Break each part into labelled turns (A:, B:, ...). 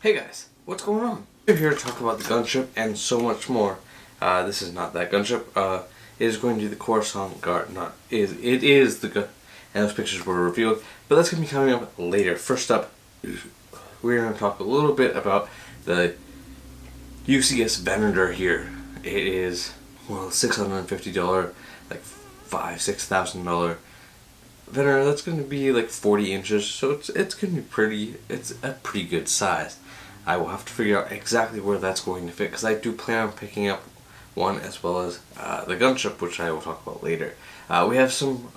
A: Hey guys, what's going on? We're here to talk about the gunship and so much more. This is not that gunship. It is going to be the Coruscant Guard. It is the gun, and those pictures were revealed. But that's going to be coming up later. First up, we're going to talk a little bit about the UCS Venator here. It is $650, like $6,000 Venator. That's going to be like 40 inches, so it's going to be pretty. It's a pretty good size. I will have to figure out exactly where that's going to fit because I do plan on picking up one as well as the gunship, which I will talk about later. We have some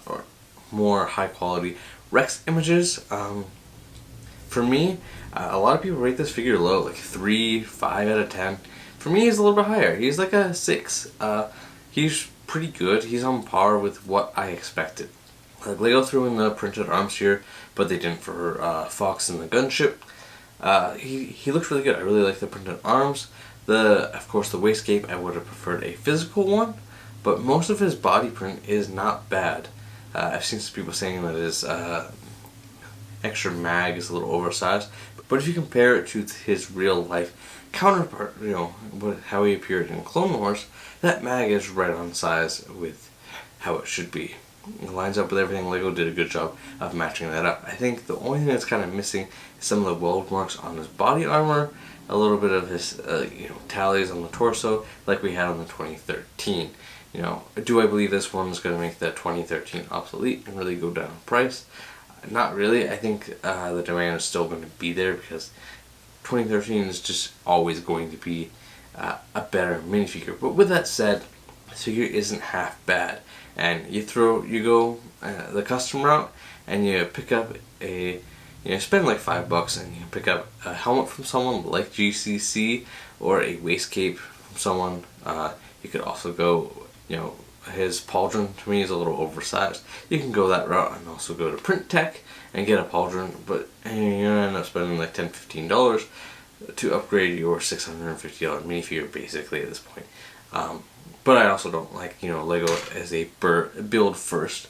A: more high quality Rex images. For me, a lot of people rate this figure low, like 3, 5 out of 10. For me, he's a little bit higher. He's like a 6. He's pretty good. He's on par with what I expected. Like Lego threw in the printed arms here, but they didn't for Fox and the gunship. He looks really good. I really like the printed arms. Of course, the waistcape, I would have preferred a physical one, but most of his body print is not bad. I've seen some people saying that his extra mag is a little oversized, but if you compare it to his real life counterpart, how he appeared in Clone Wars, that mag is right on size with how it should be. It lines up with everything. Lego did a good job of matching that up. I think the only thing that's kind of missing is some of the weld marks on his body armor, a little bit of his tallies on the torso, like we had on the 2013. Do I believe this one is going to make the 2013 obsolete and really go down in price? Not really. I think the demand is still going to be there because 2013 is just always going to be a better minifigure. But with that said, this figure isn't half bad. And you go the custom route, and you pick up spend like $5 and you pick up a helmet from someone like GCC or a waistcape from someone. You could also go, his pauldron to me is a little oversized. You can go that route and also go to Print Tech and get a pauldron, but you're gonna end up spending like $10, $15 to upgrade your $650 minifigure basically at this point. But I also don't like, Lego as a build first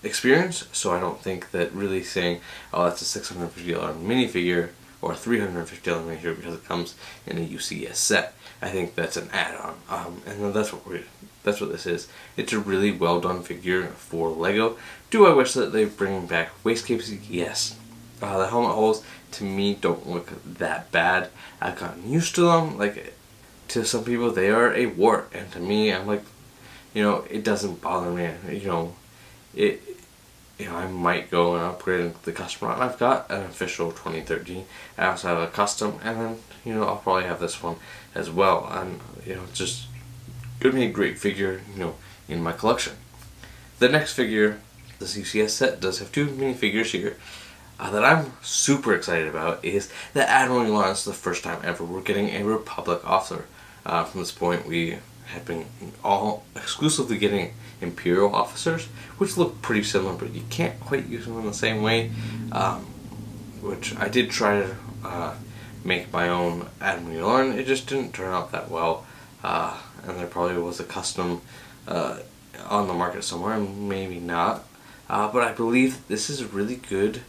A: experience, so I don't think that really saying, oh, that's a $650 minifigure or a $350 minifigure because it comes in a UCS set. I think that's an add-on, and that's what this is. It's a really well done figure for Lego. Do I wish that they bring back waistcapes? Yes. The helmet holes to me don't look that bad. I've gotten used to them. Like, to some people they are a wart, and to me I'm like, it doesn't bother me. I might go and upgrade the custom route. I've got an official 2013. I also have a custom, and then I'll probably have this one as well. And it's just gonna be a great figure, in my collection. The next figure, this UCS set does have 2 minifigures here. That I'm super excited about is that Admiral Elon is the first time ever we're getting a Republic officer. From this point, we have been all exclusively getting Imperial officers, which look pretty similar, but you can't quite use them in the same way. Which I did try to make my own Admiral Elon. It just didn't turn out that well, and there probably was a custom on the market somewhere, maybe not. But I believe this is a really good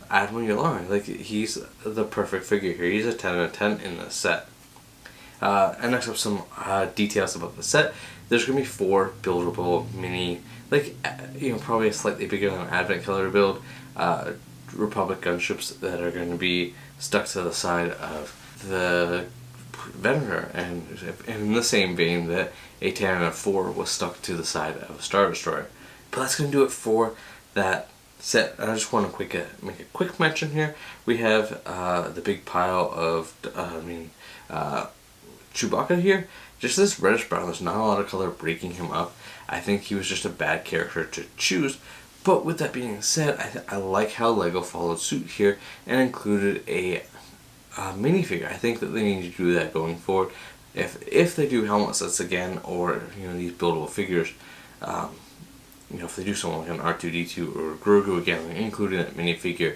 A: Admiral Elon. Like, he's the perfect figure here. He's a 10 out of 10 in the set. And next up, some details about the set. There's going to be 4 buildable mini, probably a slightly bigger than an Advent Killer build, Republic gunships that are going to be stuck to the side of the Venator, and in the same vein that a 10 out of 4 was stuck to the side of a Star Destroyer. But that's going to do it for that set. I just want to make a quick mention here. We have the big pile of Chewbacca here. Just this reddish brown. There's not a lot of color breaking him up. I think he was just a bad character to choose. But with that being said, I like how Lego followed suit here and included a minifigure. I think that they need to do that going forward. If they do helmet sets again, or these buildable figures, if they do something like an R2-D2 or Grogu again, including that minifigure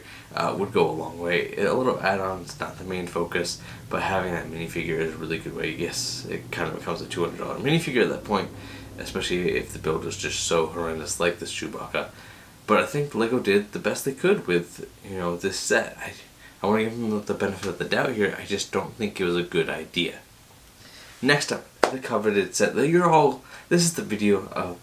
A: would go a long way. A little add-on is not the main focus, but having that minifigure is a really good way. Yes, it kind of becomes a $200 minifigure at that point, especially if the build is just so horrendous like this Chewbacca. But I think Lego did the best they could with this set. I want to give him the benefit of the doubt here. I just don't think it was a good idea. Next up, the coveted set that you're all. This is the video of.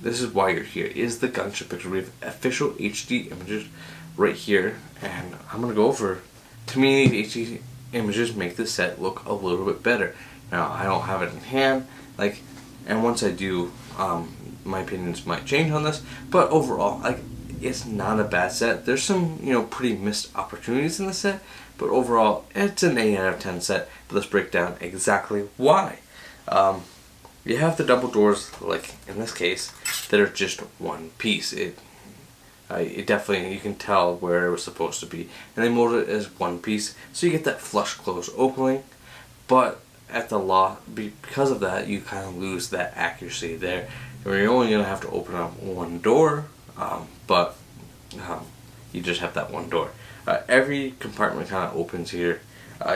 A: This is why you're here. Is the Gunship picture. We have official HD images right here, and I'm gonna go over. To me, these HD images make the set look a little bit better. Now, I don't have it in hand, and once I do, my opinions might change on this. But overall, it's not a bad set. There's some, pretty missed opportunities in the set, but overall, it's an 8 out of 10 set. But let's break down exactly why. You have the double doors, like in this case, that are just one piece. It definitely, you can tell where it was supposed to be, and they molded it as one piece, so you get that flush close opening. But at the because of that, you kind of lose that accuracy there, where you're only gonna have to open up one door, but you just have that one door. Every compartment kind of opens here.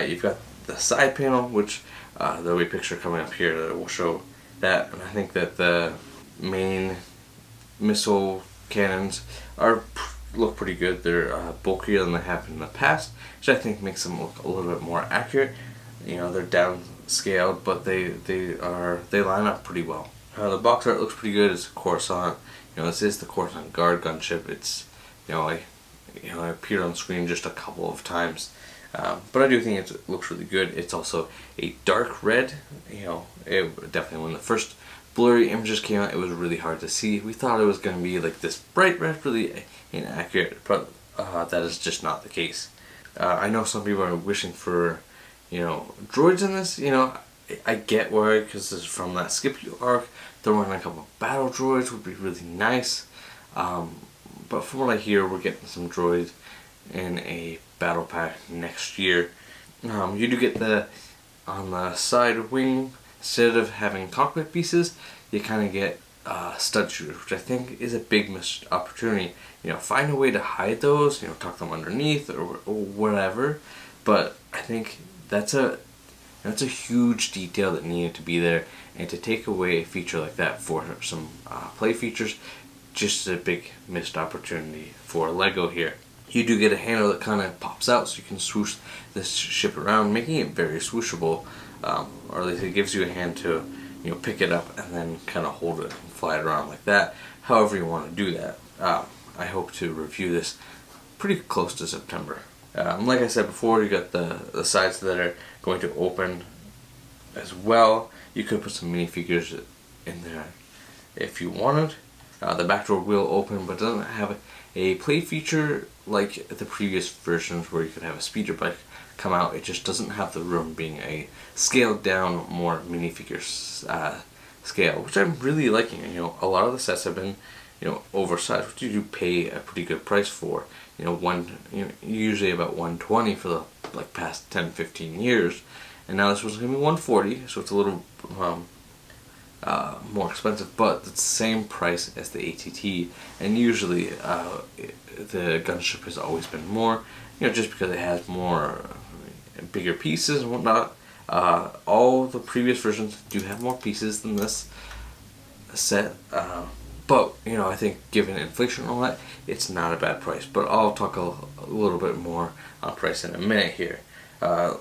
A: You've got the side panel, which there'll be a picture coming up here that will show that, and I think that the main missile cannons look pretty good. They're bulkier than they have in the past, which I think makes them look a little bit more accurate. They're downscaled, but they line up pretty well. The box art looks pretty good. It's a Coruscant. This is the Coruscant Guard gunship. It's it appeared on screen just a couple of times. But I do think it looks really good. It's also a dark red. It definitely, when the first blurry images came out, it was really hard to see. We thought it was going to be like this bright red, really inaccurate, but that is just not the case. I know some people are wishing for, droids in this. I get why, because this is from that Scipio arc. Throwing a couple of battle droids would be really nice. But from what I hear, we're getting some droids in a battle pack next year. You do get on the side wing, instead of having cockpit pieces, you kind of get stud shooters, which I think is a big missed opportunity. Find a way to hide those, tuck them underneath or whatever. But I think that's a huge detail that needed to be there, and to take away a feature like that for some play features, just a big missed opportunity for Lego here. You do get a handle that kind of pops out, so you can swoosh this ship around, making it very swooshable, or at least it gives you a hand to pick it up and then kind of hold it and fly it around like that. However you want to do that. I hope to review this pretty close to September. Like I said before, you got the sides that are going to open as well. You could put some minifigures in there if you wanted. The back door will open, but doesn't have a play feature like the previous versions where you could have a speeder bike come out. It just doesn't have the room, being a scaled down, more minifigure scale, which I'm really liking. A lot of the sets have been oversized, which you do pay a pretty good price for. Usually about $120 for the past 10-15 years, and now this one's gonna be $140, so it's a little more expensive, but it's the same price as the ATT. And usually the Gunship has always been more, just because it has more bigger pieces and whatnot. All the previous versions do have more pieces than this set, but I think given inflation and all that, it's not a bad price. But I'll talk a little bit more on price in a minute here. The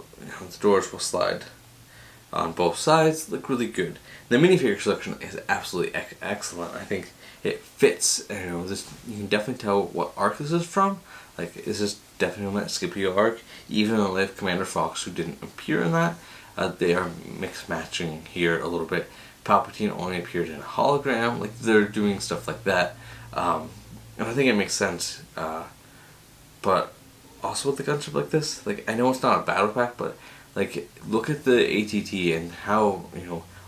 A: doors will slide on both sides, look really good. The minifigure selection is absolutely excellent. I think it fits. This, you can definitely tell what arc this is from. This is definitely on that Scipio arc. Even though they have Commander Fox, who didn't appear in that, they are mix matching here a little bit. Palpatine only appeared in a hologram. They're doing stuff like that, and I think it makes sense. But also with the gunship like this, I know it's not a battle pack, but look at the ATT and how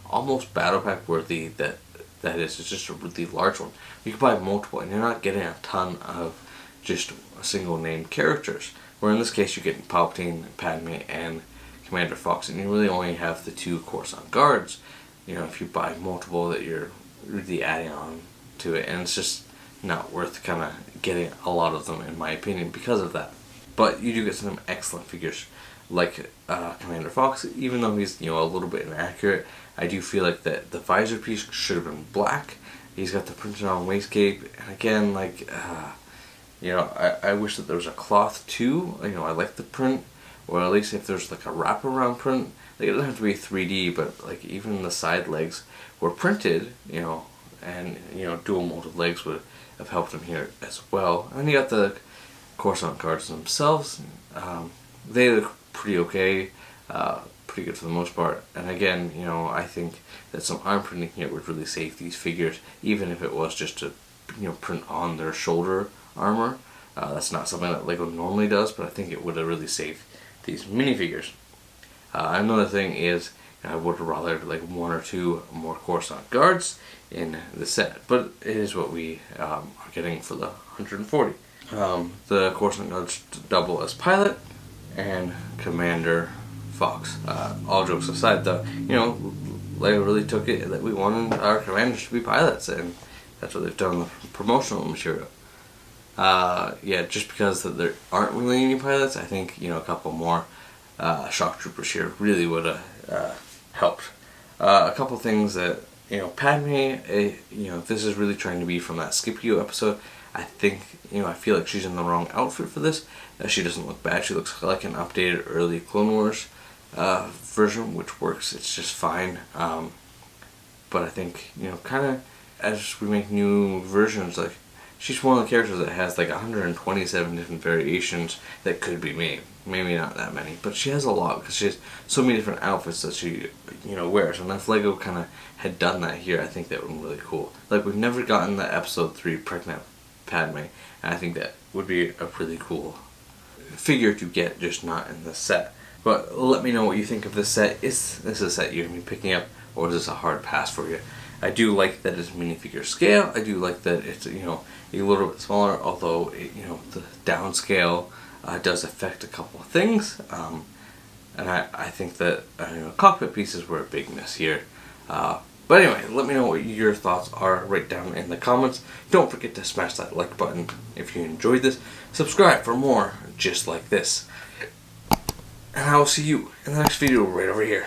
A: almost battle pack worthy that is. It's just a really large one. You can buy multiple, and you're not getting a ton of just single named characters. Where in this case, you're getting Palpatine, Padme, and Commander Fox, and you really only have the 2 Coruscant guards. If you buy multiple, that you're really adding on to it, and it's just not worth kind of getting a lot of them, in my opinion, because of that. But you do get some excellent figures, like Commander Fox. Even though he's a little bit inaccurate, I do feel like that the visor piece should have been black. He's got the printed on waist cape, and again, You know, I wish that there was a cloth too. You know, I like the print, or at least if there's like a wraparound print. Like, it doesn't have to be 3D, but like even the side legs were printed, you know, and you know, dual molded legs would have helped him here as well. And then you got the Coruscant guards themselves. They look pretty okay, pretty good for the most part. And again, you know, I think that some arm printing here would really save these figures, even if it was just to, you know, print on their shoulder armor. That's not something that LEGO normally does, but I think it would have really saved these minifigures. Another thing is, I would have rather like 1 or 2 more Coruscant guards in the set, but it is what we are getting for the 140. The Coruscant guards double as pilot and Commander Fox. All jokes aside, though, you know, LEGO really took it that we wanted our commanders to be pilots, and that's what they've done with the promotional material. Yeah, just because that there aren't really any pilots, I think, you know, a couple more shock troopers here really would have helped. A couple things that, you know, Padme, you know, this is really trying to be from that Scipio episode. I think, you know, I feel like she's in the wrong outfit for this. She doesn't look bad. She looks like an updated early Clone Wars version, which works. It's just fine. But I think, you know, kind of as we make new versions, like, she's one of the characters that has like 127 different variations that could be made. Maybe not that many, but she has a lot because she has so many different outfits that she, you know, wears. And if LEGO kind of had done that here, I think that would be really cool. Like, we've never gotten the episode 3 pregnant Padme, and I think that would be a really cool figure to get, just not in the set. But let me know what you think of this set. Is this a set you're going to be picking up, or is this a hard pass for you? I do like that it's minifigure scale. I do like that it's, you know, a little bit smaller, although it, you know, the downscale does affect a couple of things. And I think that you know, cockpit pieces were a big miss here. But anyway, let me know what your thoughts are right down in the comments. Don't forget to smash that like button if you enjoyed this. Subscribe for more just like this. And I will see you in the next video right over here.